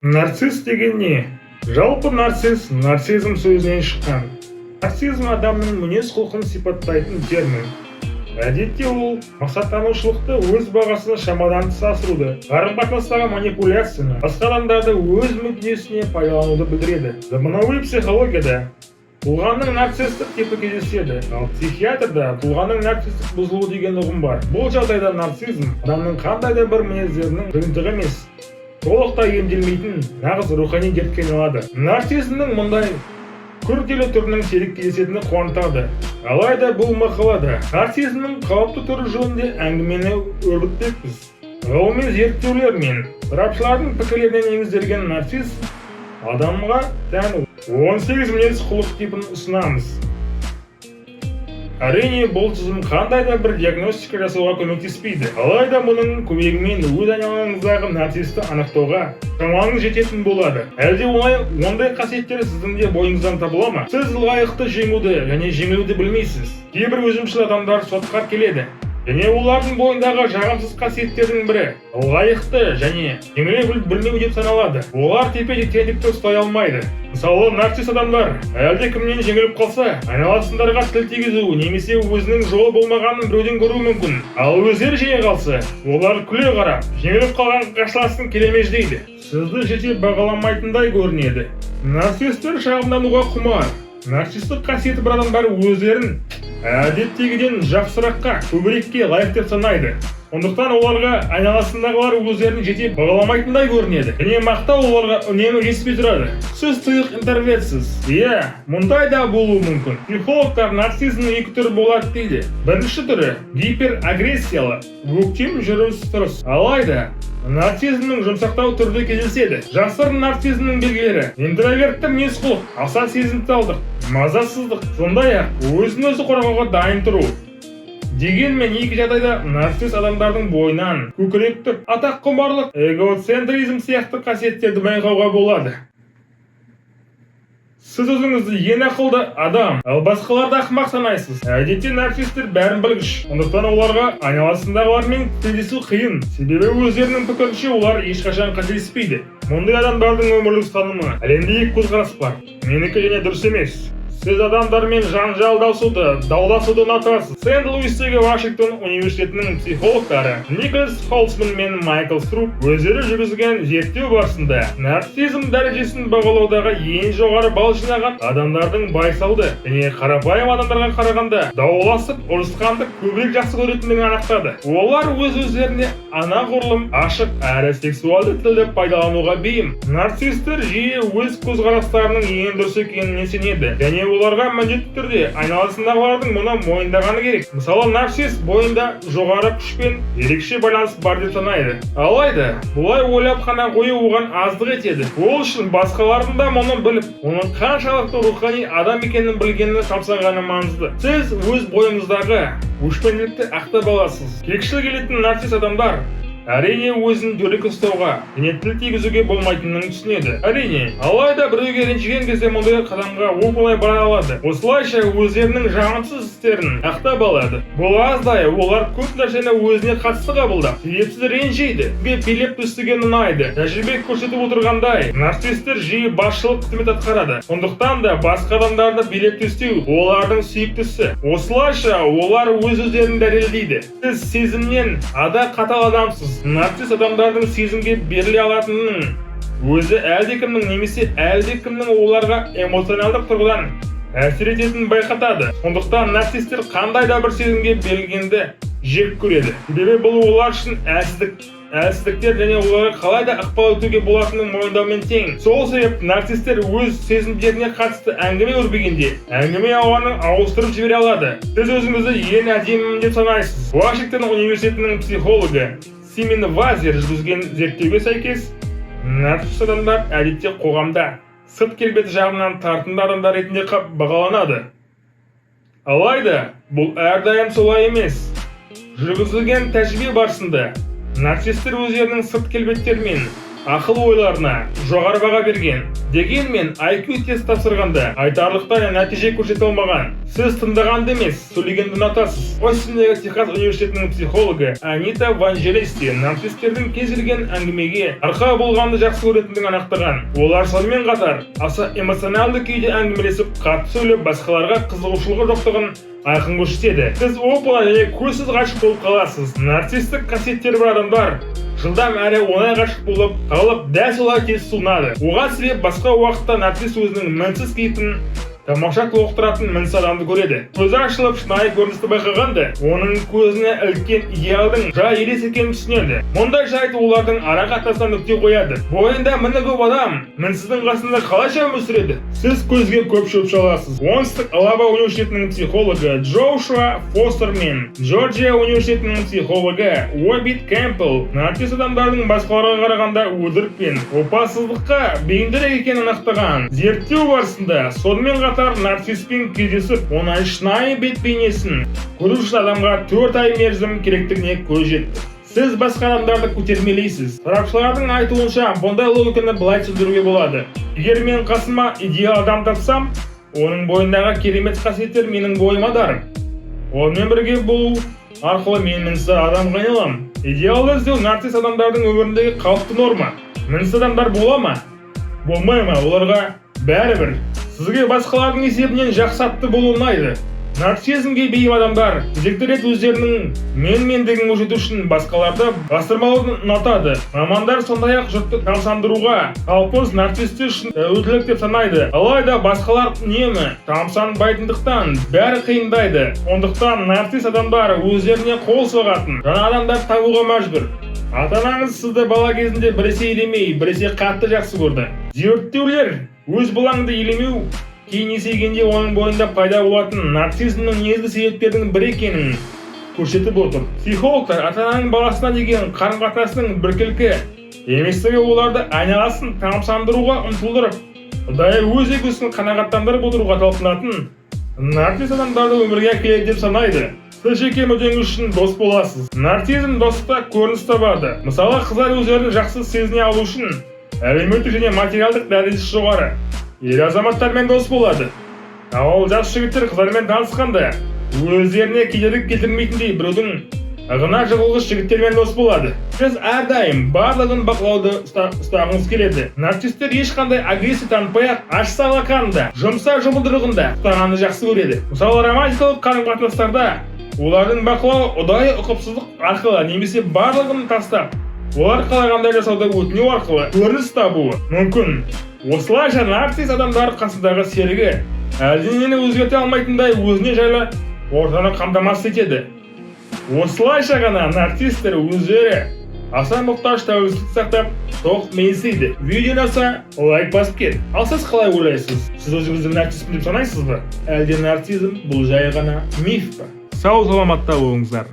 Нарцисс деген не? Жалпы нарцизм сөзінен шыққан. Нарцизм адамның мінез-құлқын сипаттайтын термин. Әдетте ол мақсаттанушылықты, өз бағасын шамадан тыс асыруды, қарым-қатынастағы манипуляцияны, басқа адамдарды өз мүддесіне пайдалануды білдіреді. Заманауи психологияда тұлғаның нарциссттік типі кездеседі, ал психиатрда тұлғаның нарциссттік бұзылуы деген ұғым бар. Бұл жағдайда нарцизм адамның қандай да бір мінездерінің жиынтығы емес, толықтай емделмейтін нағыз рухани дертке айналады. Нарциссизмнің мұндай күрделі түрінің сирек кездесетіні қуантады. Алайда бұл мақалада нарциссизмнің қауіпті түрі жөнінде әңгімені өрбітпекпіз. Ғылыми зерттеулер мен сарапшылардың пікірлеріне негізделген нарцисс адамға тән 18 мінез-құлық типін ұсынамыз. Әрине, бұл тізім қандай да бір диагностика жасауға көмектеспейді. Алайда мұның көмегімен өз айналаңыздағы нарциссті анықтауға шамаңыз жететін болады. Әлде ондай қасиеттер сіздің де бойыңыздан табыла ма? Сіз лайықты жеңуді және жеңілуді білмейсіз. Кейбір өзімшіл адамдар сотқа келеді, және олардың бойындағы жағымсыз қасиеттердің бірі лайықты және жеңіле білмеу деп саналады. Олар тепе-теңдікті ұстай алмайды. Мысалы, нарцисс адамдар әлде кімнен жеңіліп қалса, айналасындарға тіл тигізу немесе өзінің жолы болмағанын біреуден көруі мүмкін. Ал өздері жеңе қалса, олар күле қарап, жеңіліп қалған қарсыласын келемеждейді. Сізді жете бағаламайтындай көрінеді. Нарциссттер шағымдануға құмар. Нарциссттік қасиеті бар адамдар өздерін әдеттегіден жақсыраққа, көбірекке лайық деп санайды. Сондықтан оларға айналасындағылар өздерін жете бағаламайтындай көрінеді. Және мақтау оларға үнемі жетіспей тұрады. Сіз тұйық интервентсіз. Иә, мұндай да болуы мүмкін. Психологтар нарциссизмнің екі түрі болады дейді. Бірінші түрі гиперагрессиялы, өктем жүріс-тұрыс. Алайда нарциссизмнің жұмсақтау түрде кездеседі. Жасырын нарциссизмнің белгілері: интровертті мінез-құлық, аса сезімталдық, мазасыздық, сондай-ақ өзін-өзі қорғауға дайын тұру. Дегенмен екі жағдайда нарцисс адамдардың бойынан көкіректік, атаққұмарлық, эгоцентризм сияқты қасиеттерді байқауға болады. Сіз өзіңізді ең ақылды адам, ал басқаларды ақымақ санайсыз. Әдетте нарциссттер бәрін білгіш. Сондықтан оларға айналасындағылармен тілдесу қиын. Себебі өздерінің пікірінше олар ешқашан қателеспейді. Мұндай адамдардың өмірлік ұстанымы әлемде екі көзқарас бар. Менікі және дұрыс емес. Сіз адамдармен жанжалдасуды, дауласуды ұнатасыз. Сент-Луистегі Вашингтон университетінің психологтары Николас Холцман мен Майкл Струп өздері жүргізген зерттеу барысында нарциссизм дәрежесін бағалаудағы ең жоғары балл жинаған адамдардың байсалды және қарапайым адамдарға қарағанда дауласып, ұрысқанды көбірек жақсы көретіндігін анықтады. Олар өз-өздеріне анағұрлым ашық әрі сексуалды тілді пайдалануға бейім. Нарциссттер жиі өз көзқарастарының ең дұрыс екеніне сенеді, және оларға міндетті түрде айналасындағылардың мұны мойындағаны керек. Мысалы, нарцисс бойында жоғары күшпен ерекше байланыс бар деп санайды. Алайда, бұлай ойлап қана қою оған аздық етеді. Ол үшін басқалардың да мұны біліп, оның қаншалықты рухани адам екенін білгенін шамсағаны маңызды. Сіз өз бойыңыздағы өшпенділікті ақтап аласыз. Кекшіл келетін нарцисс адамдар әрине өзін дөрекі ұстауға және тіл тигізуге болмайтынын түсінеді. Әрине, алайда біреуге ренжіген кезде мұндай қадамға оп-оңай бара алады. Осылайша өздерінің жағымсыз істерін ақтап алады. Бұл аздай, олар көп нәрсені өзіне қатысты қабылдап, себепсіз ренжиді, билеп төстеген ұнайды. Тәжірибе көрсетіп отырғандай, нарциссттер жиі басшылық қызмет атқарады. Сондықтан да басқа адамдарды билеп төстеу олардың сүйіктісі. Осылайша олар өз-өздерін дәлелдейді. Сіз сезімнен ада қатал адамсыз. Нарцисс адамдардың сезімге беріле алатынын өзі әлдекімнің немесе әлдекімнің оларға эмоционалдық тұрғыдан әсер ететінін байқатады. Сондықтан нарциссттер қандай да бір сезімге берілгенді жек көреді. Себебі бұл олар үшін әлсіздіктер және оларға қалай да ықпал етуге болатынын мойындаумен тең. Сол себепті нарциссттер өз сезімдеріне қатысты әңгіме өрбігенде әңгіме ауаны ауыстырып жібере алады. Сіз өзіңізді ең әдемімін деп санайсыз. Вашингтон университетінің психологы Симен Вазер жүргізген зерттеуге сәйкес, нарцисс адамдар әдетте қоғамда сырт келбеті жағынан тартымды адамдар ретінде бағаланады. Алайда, бұл әрдайым солай емес. Жүргізілген тәжірибе барысында нарциссттер өздерінің сырт келбеттерімен ақыл ойларына жоғары баға берген. Дегенмен IQ тест тапсырғанда айтарлықтай нәтиже көрсете алмаған. Сіз тыңдағанды емес, сөйлегенді ұнатасыз. Остиндегі Техас университетінің психологы Анита Ванжелести нарцисстердің кез келген әңгімеге арқа болғанды жақсы көретіндігін анықтаған. Олар сонымен қатар аса эмоционалды күйде әңгімелесіп, қатты сөйлеп, басқаларға қызығушылығы жоқтығын айқын көрсетеді. Сіз оп-оңай және көзсіз ғашық болып қаласыз. Нарциссік қасиеттері бар адамдар жылдам әрі оңай ғашық болып қалып, дәл солай тез суынады. Оған себеп басқа уақытта нарцисс өзінің мінсіз кейпін тамаша толықтыратын мінсіз адамды көреді. Көзі ашылып, шынайы көріністі байқағанда, оның көзіне іліккен идеалдың жай елес екенін түсінеді. Мұндай жайт олардың ара қатынасына нүкте қояды. Бойында міні көп адам мінсіздің қасында қалайша өмір сүреді? Сіз көзге көп шөп шаласыз. Оңтүстік Алаба университетінің психологы Джошуа Фостер мен Джорджия университетінің психологы Уобит Кэмпбелл нарцисс адамдардың басқаларға қарағанда өтірік пен опасыздыққа бейімдірек екенін анықтаған. Зерттеу барысында сонымен қатар нарцисспен кездесіп, оның шынайы бет бейнесін көру үшін адамға 4 ай мерзім керектігіне көз жетті. Сіз басқа адамдарды көтермелейсіз. Сарапшылардың айтуынша, бұндай логиканы былай түсіндіруге болады. Егер мен қасыма идеал адам тапсам, оның бойындағы керемет қасиеттер менің бойыма дарым. Онымен бірге болу арқылы мен мінсіз адамға айналамын. Идеалды іздеу нарцисс адамдардың өміріндегі қалыпты норма. Мінсіз адамдар бола ма? Болмай ма? Оларға бәрібір. Сізге басқалардың есебінен жақсатты болу ұнайды. Нарциссизмге бейім адамдар кезекті рет өздерінің мен-мендігін көрсету үшін басқаларды бастырмалауды ұнатады. Мамандар сондай-ақ жұртты тамсандыруға қалпыз нарциссті үшін өтілік деп санайды. Алайда басқалар үнемі тамсанбайтындықтан бәрі қиындайды. Ондықтан нарцисс адамдар өздеріне қол соғатын жаңа адамдар табуға мәжбүр. Ата-анаңыз сізді бала кезінде біресе елемей, біресе қатты жақсы көрді. Зерттеулер өз балаңды елемеу кейін есейгенде оның бойында пайда болатын нарциссизмнің негізгі себептерінің бірі екенін көрсетіп отыр. Психологтар ата-ананың баласына деген қарым-қатынасының біркелкі еместігі оларды айналасын тамсандыруға ұмтылдырып, ұдайы өз эгосын қанағаттандырып отыруға талпынатын нарцисс адамдарды өмірге әкеледі деп санайды. Сіз жеке мүддеңіз үшін дос боласыз. Нарциссизм достықта көрініс табады. Мысалы, қыздар өздерін жақсы сезіне алу үшін әлеуметтік және материалдық дәрежесі жоғары ер азаматтармен дос болады. Ал жас жігіттер қыздармен танысқанда өздеріне кедергі келтірмейтіндей біреудің ығына жығылғыш жігіттермен дос болады. Сіз әрдайым барлығын бақылауды ұстағыңыз келеді. Нарциссттер ешқандай агрессия танытпай-ақ ашса алақанында, жұмса жұмылдырығында ұстағанды жақсы көреді. Мысалы, романтикалық қарым-қатынастарда олардың бақылауы ұдайы ұқыпсыздық арқылы немесе барлығын тастап, олар қалағандай жасауды өтінеу арқылы көрініс табуы мүмкін. Осылайша нарцисс адамдар қасындағы серігі әлденені өзгерте алмайтындай өзіне жайлы ортаны қамтамасыз етеді. Осылайша ғана нарциссттер өздері аса мұқтаж тәуелсіздік сақтап тоқ менсейді. Видео ұнаса лайк басып кет. Ал сіз қалай ойлайсыз? Сіз өзіңізді нарциспін деп санайсыз ба? Әлде нарциссизм бұл жай ғана миф па? Сау саламатта болыңыздар.